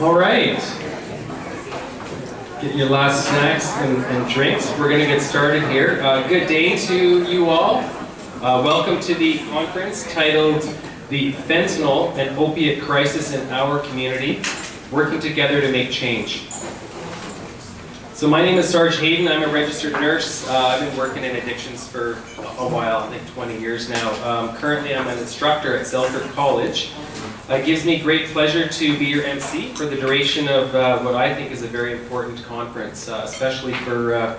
All right. Get your last snacks and drinks. We're going to get started here. Good day to you all. Welcome to the conference titled The Fentanyl and Opiate Crisis in Our Community, Working Together to Make Change. So my name is Sarge Hayden. I'm a registered nurse. I've been working in addictions for a while, I think 20 years now. Currently I'm an instructor at Selkirk College. It gives me great pleasure to be your MC for the duration of what I think is a very important conference, especially for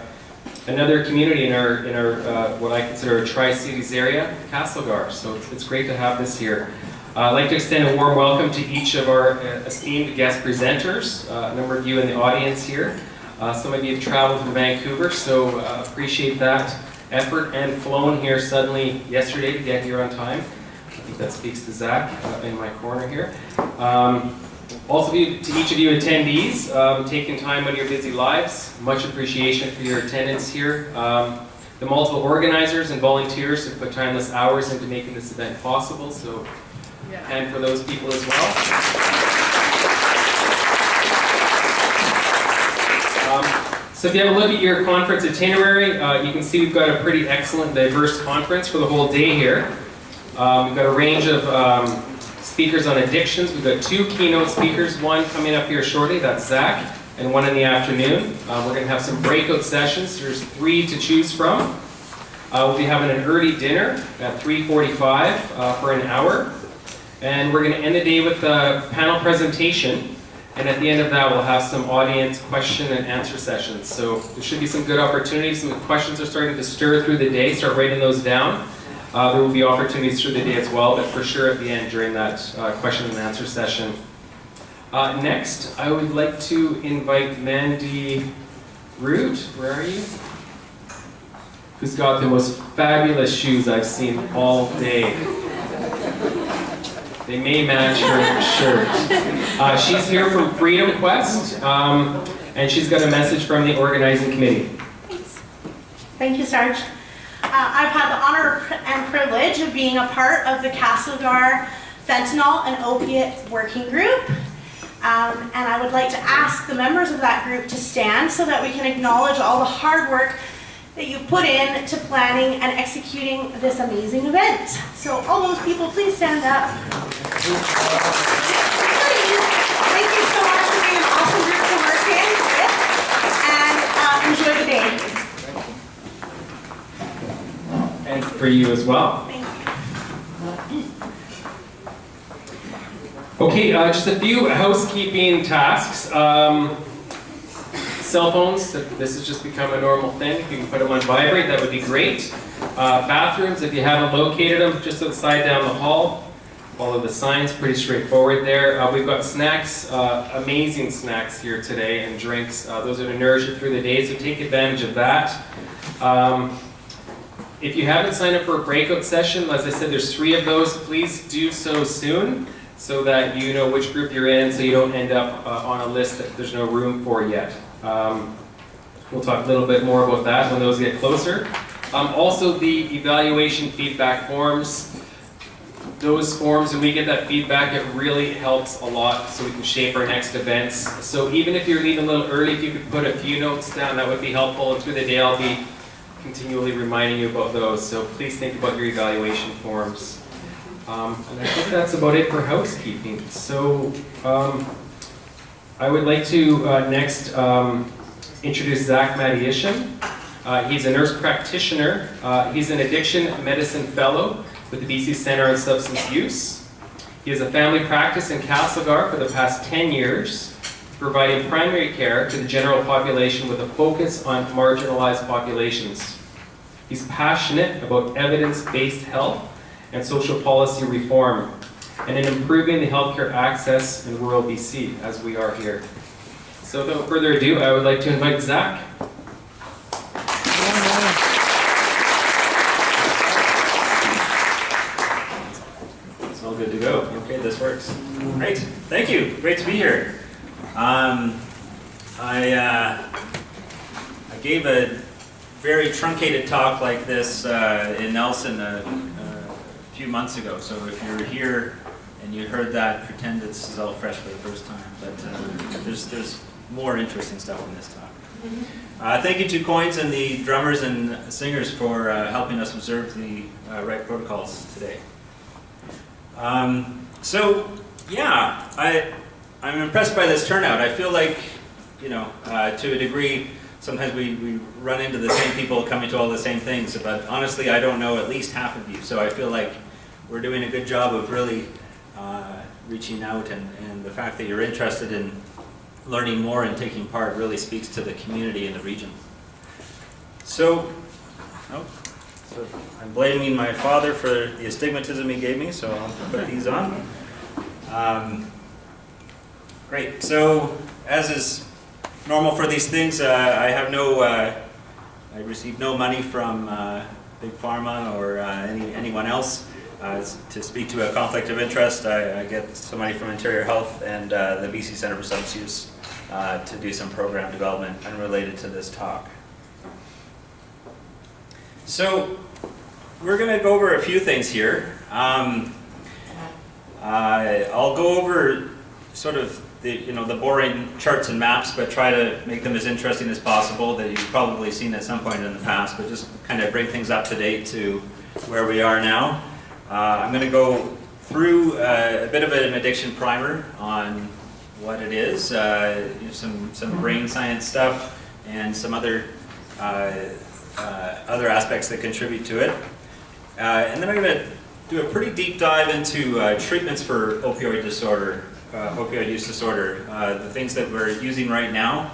another community in our what I consider a Tri-Cities area, Castlegar. So it's great to have this here. I'd like to extend a warm welcome to each of our esteemed guest presenters, a number of you in the audience here. Some of you have traveled from Vancouver, so appreciate that effort and flown here suddenly yesterday to get here on time. I think that speaks to Zach in my corner here. Also to each of you attendees, taking time out of your busy lives, much appreciation for your attendance here. The multiple organizers and volunteers who put timeless hours into making this event possible, so and for those people as well. So if you have a look at your conference itinerary, you can see we've got a pretty excellent, diverse conference for the whole day here. We've got a range of speakers on addictions. We've got two keynote speakers, one coming up here shortly, that's Zach, and one in the afternoon. We're going to have some breakout sessions. There's 3 to choose from. We'll be having an early dinner at 3:45 for an hour. And we're going to end the day with a panel presentation. And at the end of that, we'll have some audience question and answer sessions. So there should be some good opportunities. Some questions are starting to stir through the day. Start writing those down. There will be opportunities through the day as well, but for sure at the end during that question and answer session. Next, I would like to invite Mandy Root. Where are you? Who's got the most fabulous shoes I've seen all day. They may match her shirt. She's here from Freedom Quest, and she's got a message from the organizing committee. Thanks. Thank you, Sarge. I've had the honor and privilege of being a part of the Castlegar Fentanyl and Opiate Working Group. And I would like to ask the members of that group to stand so that we can acknowledge all the hard work that you've put in to planning and executing this amazing event. So all those people, please stand up. Thank you so much for being an awesome group to work in with, and enjoy the day. And for you as well. Thank you. Okay, just a few housekeeping tasks. Cell phones, this has just become a normal thing. If you can put them on vibrate, that would be great. Bathrooms, if you haven't located them, just outside down the hall. Follow the signs, pretty straightforward there. We've got snacks, amazing snacks here today, and drinks. Those are to nourish you through the day, so take advantage of that. If you haven't signed up for a breakout session, as I said, there's 3 of those. Please do so soon, so that you know which group you're in, so you don't end up on a list that there's no room for yet. We'll talk a little bit more about that when those get closer. Also, the evaluation feedback forms. Those forms, when we get that feedback, it really helps a lot so we can shape our next events. So even if you're leaving a little early, if you could put a few notes down, that would be helpful. And through the day, I'll be continually reminding you about those. So please think about your evaluation forms. And I think that's about it for housekeeping. So I would like to next introduce Zach Madiisham. He's a nurse practitioner. He's an addiction medicine fellow with the BC Centre on Substance Use. He has a family practice in Castlegar for the past 10 years, providing primary care to the general population with a focus on marginalized populations. He's passionate about evidence-based health and social policy reform, and in improving the healthcare access in rural BC, as we are here. So without further ado, I would like to invite Zach. It's all good to go. Okay, this works. Great, thank you. Great to be here. I gave a very truncated talk like this in Nelson a few months ago. So if you're here and you heard that, pretend this is all fresh for the first time. But there's more interesting stuff in this talk. Thank you to Coins and the drummers and singers for helping us observe the right protocols today. So yeah, I'm impressed by this turnout. I feel like, you know, to a degree, sometimes we run into the same people coming to all the same things, but honestly, I don't know at least half of you, so I feel like we're doing a good job of really reaching out, and the fact that you're interested in learning more and taking part really speaks to the community in the region. So I'm blaming my father for the astigmatism he gave me, so I'll put these on. Great, so as is normal for these things, I received no money from Big Pharma or anyone else to speak to a conflict of interest. I get some money from Interior Health and the BC Centre for Substance Use to do some program development unrelated to this talk. So we're going to go over a few things here. I'll go over sort of the boring charts and maps, but try to make them as interesting as possible that you've probably seen at some point in the past, but just kind of bring things up to date to where we are now. I'm going to go through a bit of an addiction primer on what it is, some brain science stuff, and some other aspects that contribute to it. And then I'm going to do a pretty deep dive into treatments for opioid disorder. Opioid use disorder, the things that we're using right now,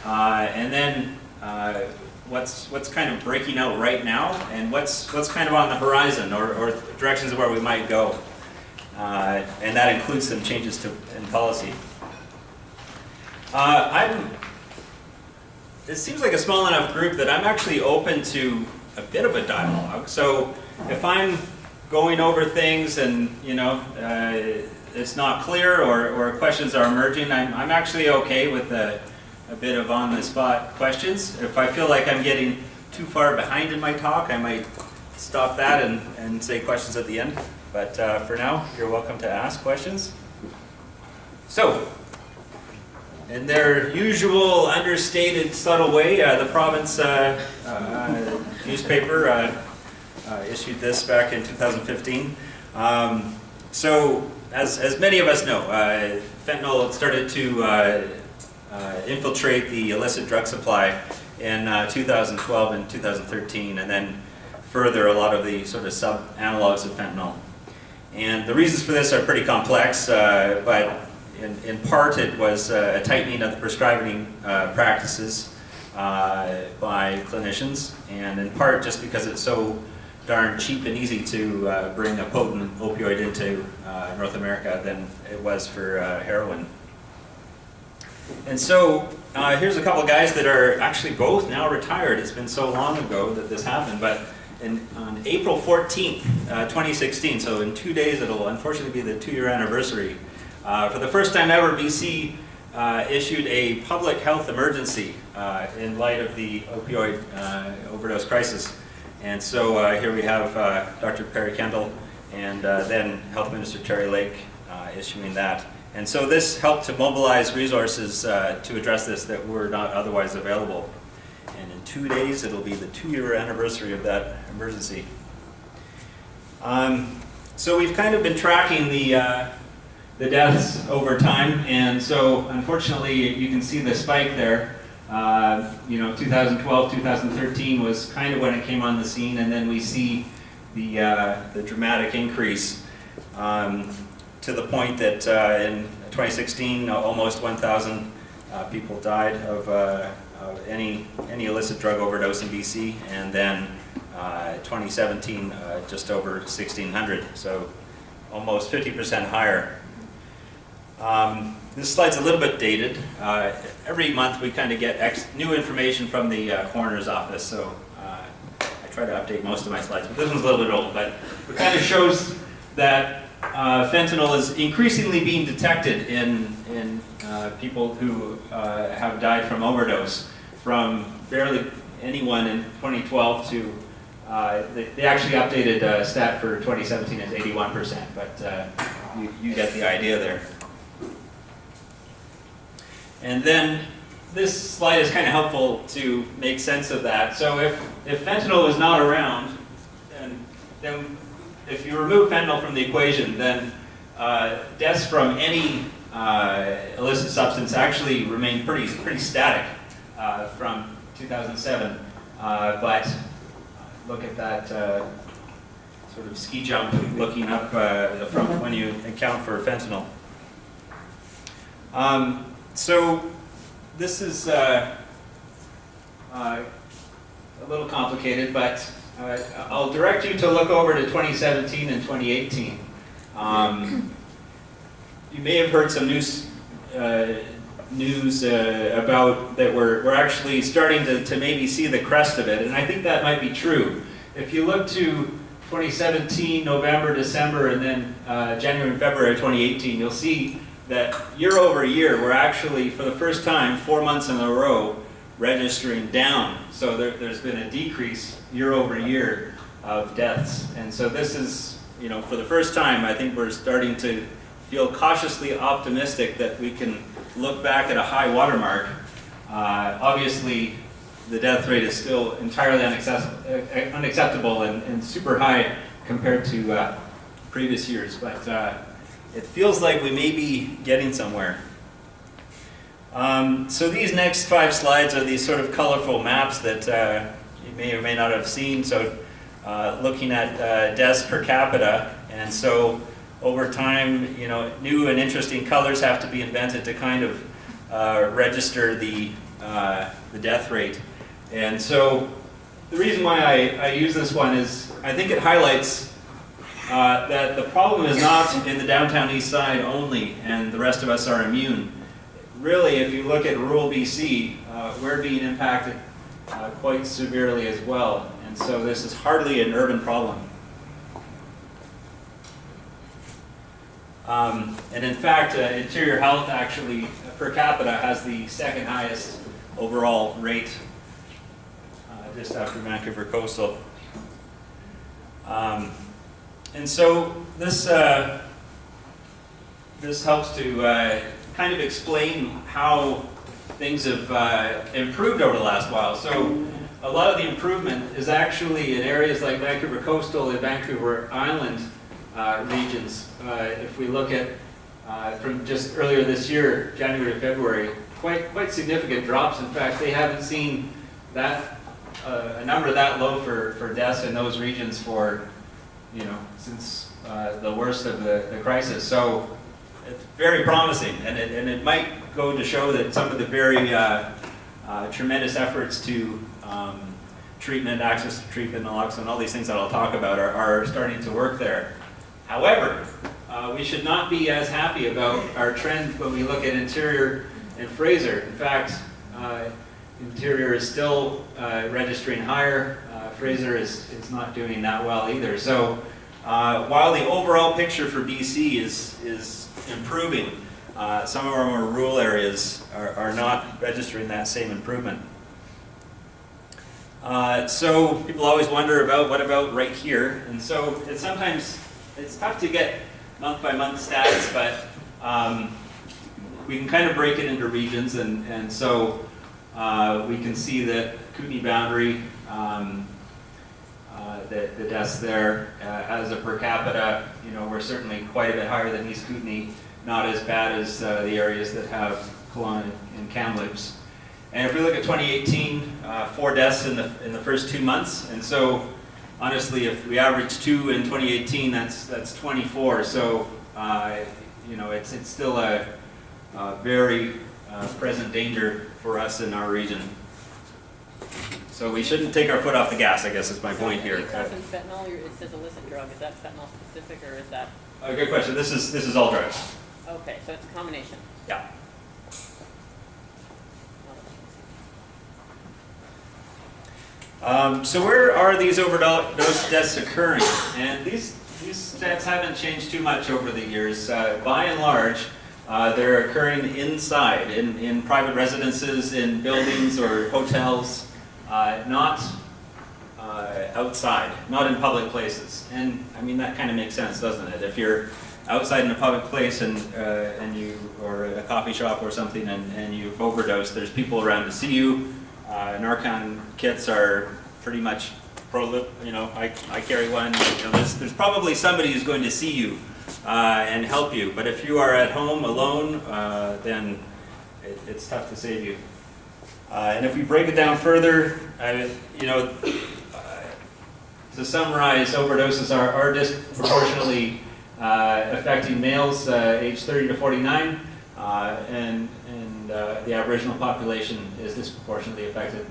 and then what's kind of breaking out right now, and what's kind of on the horizon, or directions where we might go, and that includes some changes in policy. It seems like a small enough group that I'm actually open to a bit of a dialogue. So if I'm going over things and it's not clear, or questions are emerging, I'm actually okay with a bit of on-the-spot questions. If I feel like I'm getting too far behind in my talk, I might stop that and say questions at the end. But for now, you're welcome to ask questions. So, in their usual understated, subtle way, the province newspaper issued this back in 2015. So, as many of us know, fentanyl started to infiltrate the illicit drug supply in 2012 and 2013, and then further a lot of the sort of sub-analogs of fentanyl. And the reasons for this are pretty complex, but in part it was a tightening of the prescribing practices by clinicians, and in part just because it's so darn cheap and easy to bring a potent opioid into North America than it was for heroin. And so here's a couple of guys that are actually both now retired. It's been so long ago that this happened, but on April 14th, 2016, so in 2 days it'll unfortunately be the 2-year anniversary, for the first time ever, BC issued a public health emergency in light of the opioid overdose crisis. And so here we have Dr. Perry Kendall and then Health Minister Terry Lake issuing that. And so this helped to mobilize resources to address this that were not otherwise available. And in 2 days, it'll be the 2-year anniversary of that emergency. So we've kind of been tracking the deaths over time, and so unfortunately you can see the spike there. 2012, 2013 was kind of when it came on the scene, and then we see the dramatic increase to the point that in 2016 almost 1,000 people died of any illicit drug overdose in BC, and then 2017 just over 1,600, so almost 50% higher. This slide's a little bit dated. Every month we kind of get new information from the coroner's office, so I try to update most of my slides, but this one's a little bit old. But it kind of shows that fentanyl is increasingly being detected in people who have died from overdose, from barely anyone in 2012 to, they actually updated stat for 2017 as 81%, but you get the idea there. And then this slide is kind of helpful to make sense of that. So if fentanyl is not around, then if you remove fentanyl from the equation, then deaths from any illicit substance actually remain pretty static from 2007. But look at that sort of ski jump looking up from when you account for fentanyl. So this is a little complicated, but I'll direct you to look over to 2017 and 2018. You may have heard some news about that we're actually starting to maybe see the crest of it, and I think that might be true. If you look to 2017, November, December, and then January and February of 2018, you'll see that year over year, we're actually, for the first time, 4 months in a row, registering down. So there's been a decrease year over year of deaths. And so this is, for the first time, I think we're starting to feel cautiously optimistic that we can look back at a high watermark. Obviously, the death rate is still entirely unacceptable and super high compared to previous years, but it feels like we may be getting somewhere. So these next 5 slides are these sort of colorful maps that you may or may not have seen. So looking at deaths per capita, and so over time, new and interesting colors have to be invented to kind of register the death rate. And so the reason why I use this one is I think it highlights that the problem is not in the downtown east side only, and the rest of us are immune. Really, if you look at rural BC, we're being impacted quite severely as well. And so this is hardly an urban problem. And in fact, interior health actually, per capita, has the second highest overall rate, just after Vancouver Coastal. And so this helps to kind of explain how things have improved over the last while. So a lot of the improvement is actually in areas like Vancouver Coastal and Vancouver Island regions. If we look at from just earlier this year, January to February, quite significant drops. In fact, they haven't seen that a number that low for deaths in those regions for since the worst of the crisis. So it's very promising, and it might go to show that some of the very tremendous efforts to treatment, access to treatment, naloxone, all these things that I'll talk about are starting to work there. However, we should not be as happy about our trend when we look at Interior and Fraser. In fact, Interior is still registering higher. Fraser is not doing that well either. So while the overall picture for BC is improving, some of our more rural areas are not registering that same improvement. So people always wonder about what about right here, and so sometimes it's tough to get month-by-month stats, but we can kind of break it into regions, and so we can see that Kootenay boundary, the deaths there, as a per capita, we're certainly quite a bit higher than East Kootenay, not as bad as the areas that have Kelowna and Kamloops. And if we look at 2018, 4 deaths in the first 2 months, and so honestly, if we average 2 in 2018, that's 24. So it's still a very present danger for us in our region. So we shouldn't take our foot off the gas, I guess is my point here. Fentanyl, it says illicit drug. Is that fentanyl specific, or is that? Oh, good question. This is all drugs. Okay, so it's a combination. Yeah. So where are these overdose deaths occurring? And these stats haven't changed too much over the years. By and large, they're occurring inside, in private residences, in buildings or hotels, not outside, not in public places. And I mean, that kind of makes sense, doesn't it? If you're outside in a public place or a coffee shop or something and you've overdosed, there's people around to see you. Narcan kits are pretty much I carry one. There's probably somebody who's going to see you and help you. But if you are at home alone, then it's tough to save you. And if we break it down further, to summarize, overdoses are disproportionately affecting males aged 30 to 49, and the Aboriginal population is disproportionately affected.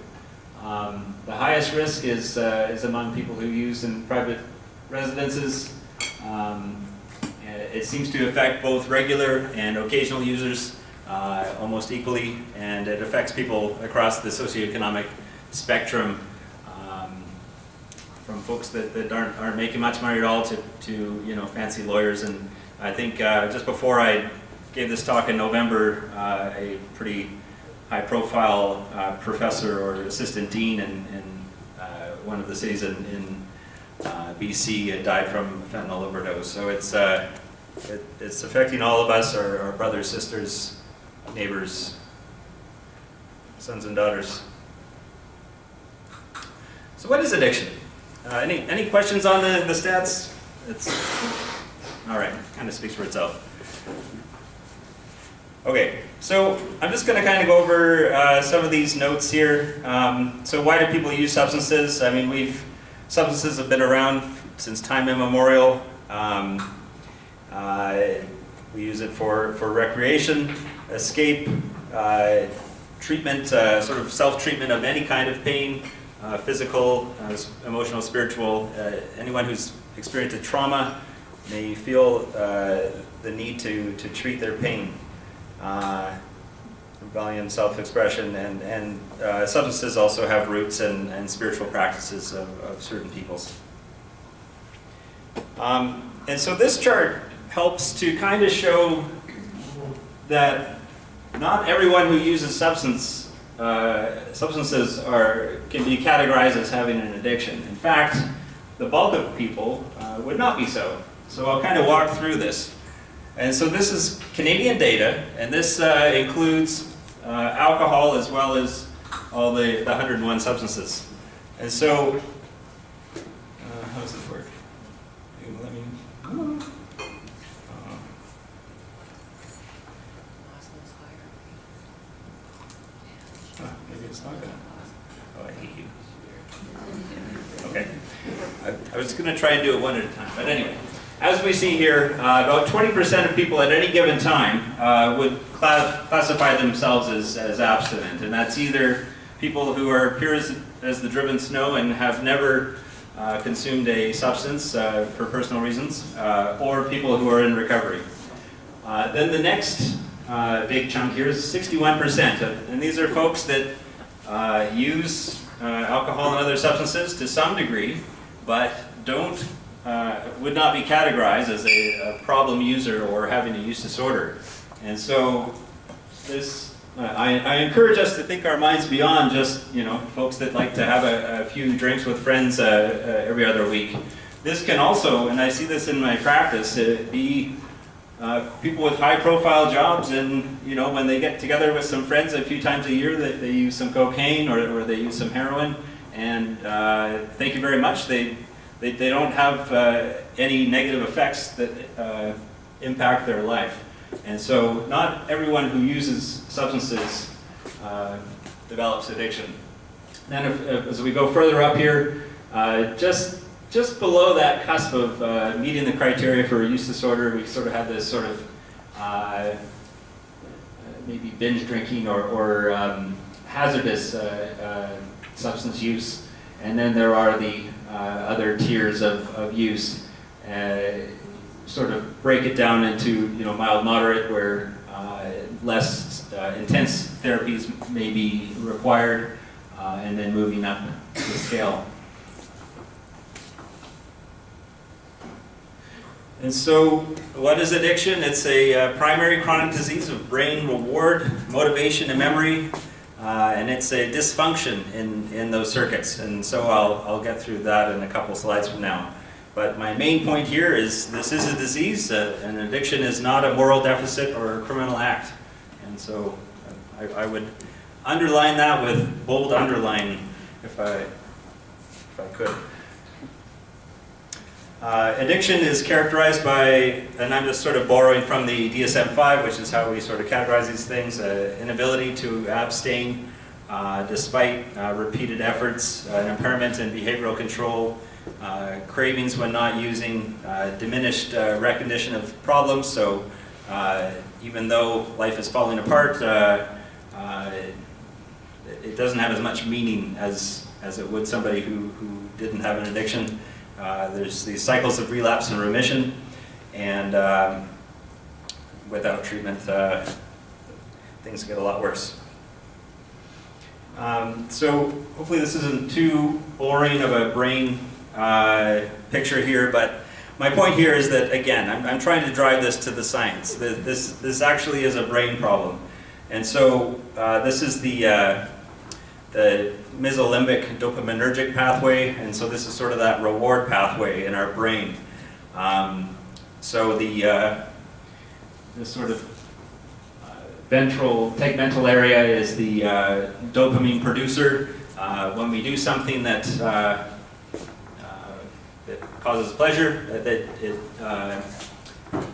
The highest risk is among people who use in private residences. It seems to affect both regular and occasional users almost equally, and it affects people across the socioeconomic spectrum, from folks that aren't making much money at all to fancy lawyers. And I think just before I gave this talk in November, a pretty high-profile professor or assistant dean in one of the cities in BC died from fentanyl overdose. So it's affecting all of us, our brothers, sisters, neighbors, sons and daughters. So what is addiction? Any questions on the stats? All right, kind of speaks for itself. Okay, so I'm just going to kind of go over some of these notes here. So why do people use substances? I mean, substances have been around since time immemorial. We use it for recreation, escape, treatment, sort of self-treatment of any kind of pain, physical, emotional, spiritual. Anyone who's experienced a trauma may feel the need to treat their pain. Rebellion, self-expression, and substances also have roots in spiritual practices of certain peoples. And so this chart helps to kind of show that not everyone who uses substances can be categorized as having an addiction. In fact, the bulk of people would not be so. So I'll kind of walk through this. And so this is Canadian data, and this includes alcohol as well as all the 101 substances. And so, how does this work? Let me. Maybe it's not gonna. Oh, I hate you. Okay. I was going to try and do it one at a time, but anyway. As we see here, about 20% of people at any given time would classify themselves as abstinent, and that's either people who are pure as the driven snow and have never consumed a substance for personal reasons, or people who are in recovery. Then the next big chunk here is 61%, and these are folks that use alcohol and other substances to some degree, but would not be categorized as a problem user or having a use disorder. And so this, I encourage us to think our minds beyond just, folks that like to have a few drinks with friends every other week. This can also, and I see this in my practice, be people with high-profile jobs, and when they get together with some friends a few times a year, they use some cocaine or they use some heroin, and thank you very much. They don't have any negative effects that impact their life. And so not everyone who uses substances develops addiction. Then as we go further up here, just below that cusp of meeting the criteria for a use disorder, we sort of have this sort of maybe binge drinking or hazardous substance use. And then there are the other tiers of use. Sort of break it down into mild, moderate, where less intense therapies may be required, and then moving up the scale. And so, what is addiction? It's a primary chronic disease of brain reward, motivation, and memory. And it's a dysfunction in those circuits, and so I'll get through that in a couple slides from now. But my main point here is this is a disease, and addiction is not a moral deficit or a criminal act. And so I would underline that with bold underline if I could. Addiction is characterized by, and I'm just sort of borrowing from the DSM-5, which is how we sort of categorize these things, inability to abstain despite repeated efforts, an impairment in behavioral control, cravings when not using, diminished recognition of problems. So even though life is falling apart, it doesn't have as much meaning as it would somebody who didn't have an addiction. There's these cycles of relapse and remission, and without treatment, things get a lot worse. So hopefully this isn't too boring of a brain picture here, but my point here is that, again, I'm trying to drive this to the science. This actually is a brain problem. And so this is the mesolimbic dopaminergic pathway, and so this is sort of that reward pathway in our brain. So this sort of tegmental area is the dopamine producer. When we do something that causes pleasure, that it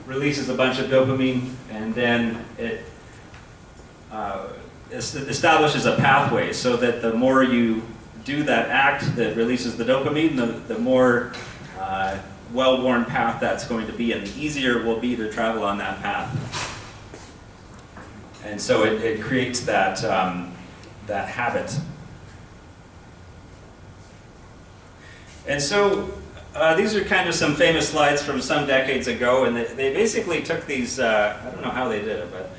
releases a bunch of dopamine, and then it establishes a pathway so that the more you do that act that releases the dopamine, the more well-worn path that's going to be, and the easier it will be to travel on that path. And so it creates that habit. And so these are kind of some famous slides from some decades ago, and they basically took these, I don't know how they did it, but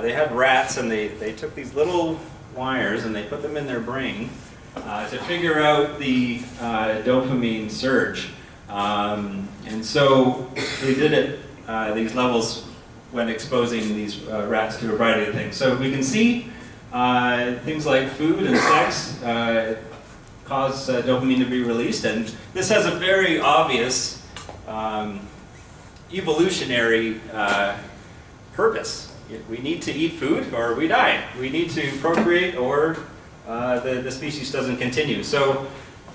they had rats, and they took these little wires and they put them in their brain to figure out the dopamine surge. And so they did it, these levels, when exposing these rats to a variety of things. So we can see things like food and sex cause dopamine to be released, and this has a very obvious evolutionary purpose. We need to eat food or we die. We need to procreate or the species doesn't continue. So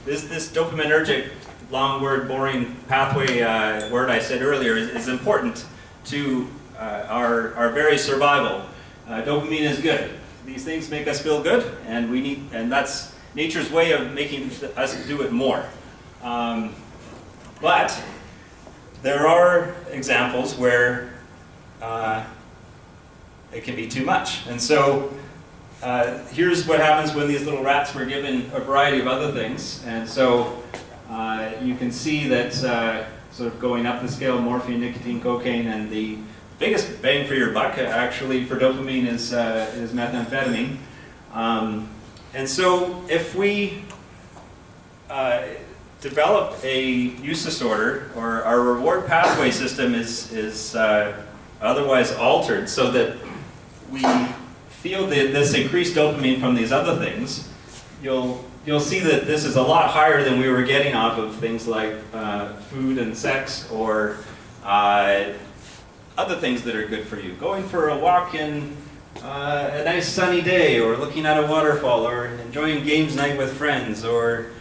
this dopaminergic, long word, boring pathway word I said earlier is important to our very survival. Dopamine is good. These things make us feel good, and that's nature's way of making us do it more. But there are examples where it can be too much. And so here's what happens when these little rats were given a variety of other things. And so you can see that sort of going up the scale, morphine, nicotine, cocaine, and the biggest bang for your buck actually for dopamine is methamphetamine. And so if we develop a use disorder, or our reward pathway system is otherwise altered so that we feel this increased dopamine from these other things, you'll see that this is a lot higher than we were getting off of things like food and sex, or other things that are good for you. Going for a walk in a nice sunny day, or looking at a waterfall, or enjoying games night with friends, or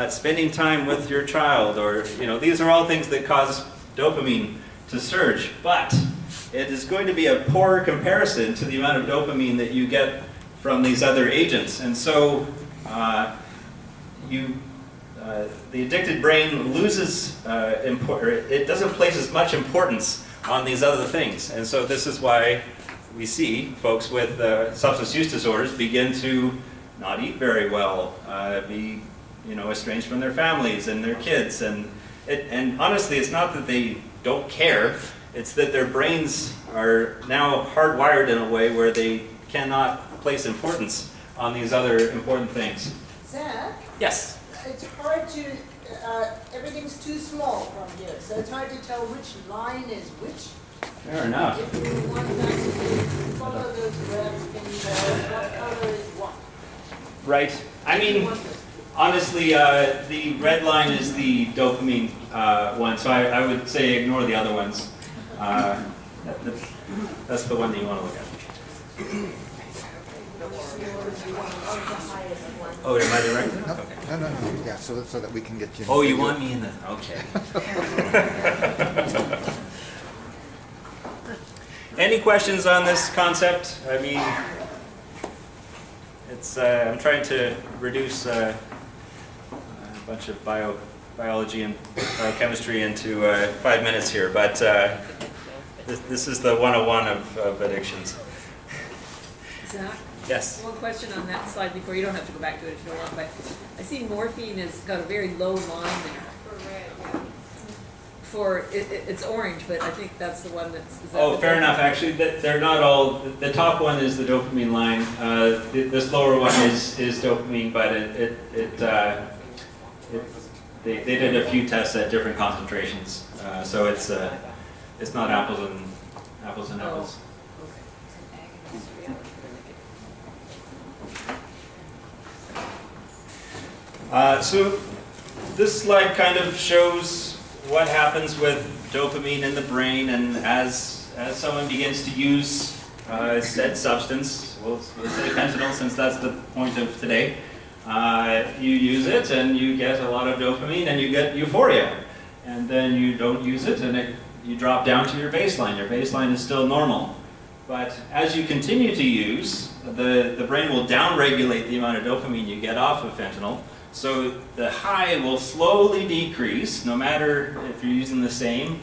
spending time with your child, or these are all things that cause dopamine to surge. But it is going to be a poor comparison to the amount of dopamine that you get from these other agents. And so the addicted brain loses, it doesn't place as much importance on these other things. And so this is why we see folks with substance use disorders begin to not eat very well, be estranged from their families and their kids. And honestly, it's not that they don't care, it's that their brains are now hardwired in a way where they cannot place importance on these other important things. Zach? Yes? It's hard to, everything's too small from here, so it's hard to tell which line is which. Fair enough. If you want us to follow those graphs, can you tell what color is what? Right. I mean, honestly, the red line is the dopamine one, so I would say ignore the other ones. That's the one that you want to look at. Oh, am I directing? No, Okay. no, yeah, so that we can get you. Oh, you want me in the, okay. Any questions on this concept? I mean, it's, I'm trying to reduce a bunch of biology and biochemistry into 5 minutes here, but this is the 101 of addictions. Zach? Yes? One question on that slide before, you don't have to go back to it if you don't want, but I see morphine has got a very low line there. It's orange, but I think that's the one that's... Oh, fair enough. Actually, they're not all. The top one is the dopamine line. This lower one is dopamine, but they did a few tests at different concentrations, so it's not apples and apples. So this slide kind of shows what happens with dopamine in the brain, and as someone begins to use said substance, we'll say fentanyl since that's the point of today, you use it and you get a lot of dopamine and you get euphoria, and then you don't use it and you drop down to your baseline. Your baseline is still normal. But as you continue to use, the brain will downregulate the amount of dopamine you get off of fentanyl. So the high will slowly decrease, no matter if you're using the same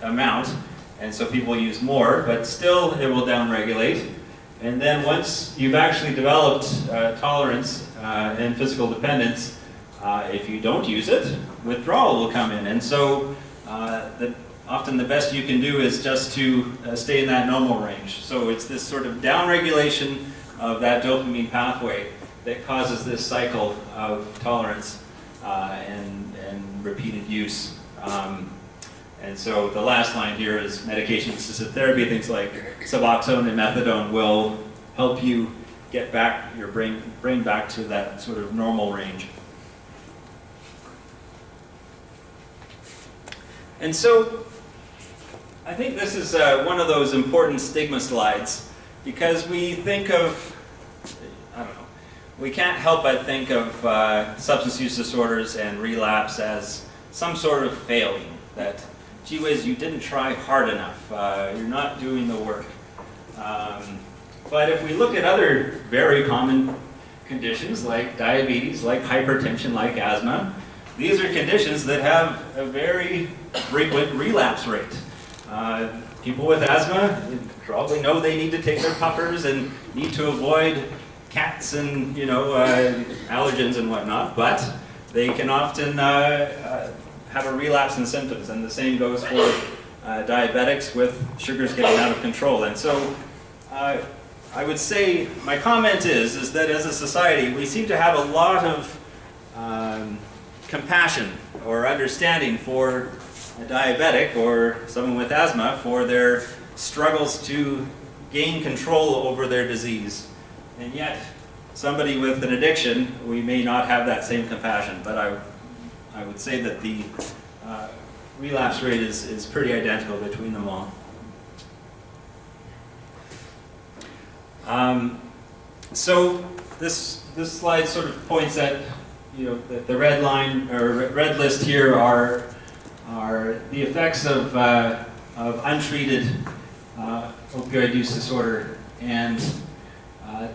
amount. And so people use more, but still it will downregulate. And then once you've actually developed tolerance and physical dependence, if you don't use it, withdrawal will come in. And so often the best you can do is just to stay in that normal range. So it's this sort of downregulation of that dopamine pathway that causes this cycle of tolerance and repeated use. And so the last line here is medication-assisted therapy. Things like Suboxone and methadone will help you get back your brain back to that sort of normal range. And so I think this is one of those important stigma slides, because we think of, I don't know, we can't help but think of substance use disorders and relapse as some sort of failing, that, gee whiz, you didn't try hard enough, you're not doing the work. But if we look at other very common conditions like diabetes, like hypertension, like asthma, these are conditions that have a very frequent relapse rate. People with asthma probably know they need to take their puffers and need to avoid cats and allergens and whatnot, but they can often have a relapse in symptoms, and the same goes for diabetics with sugars getting out of control. And so I would say my comment is that as a society we seem to have a lot of compassion or understanding for a diabetic or someone with asthma for their struggles to gain control over their disease. And yet, somebody with an addiction, we may not have that same compassion, but I would say that the relapse rate is pretty identical between them all. So this slide sort of points at, the red line or red list here are the effects of untreated opioid use disorder and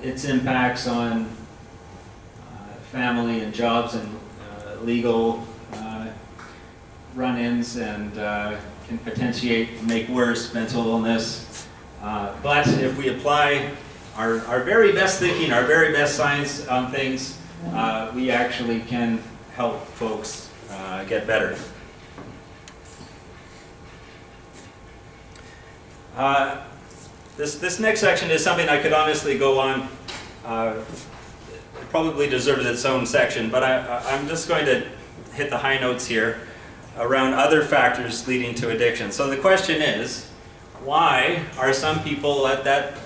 its impacts on family and jobs and legal run-ins, and can potentiate, make worse mental illness. But if we apply our very best thinking, our very best science on things, we actually can help folks get better. This next section is something I could honestly go on. It probably deserves its own section, but I'm just going to hit the high notes here around other factors leading to addiction. So the question is, why are some people at that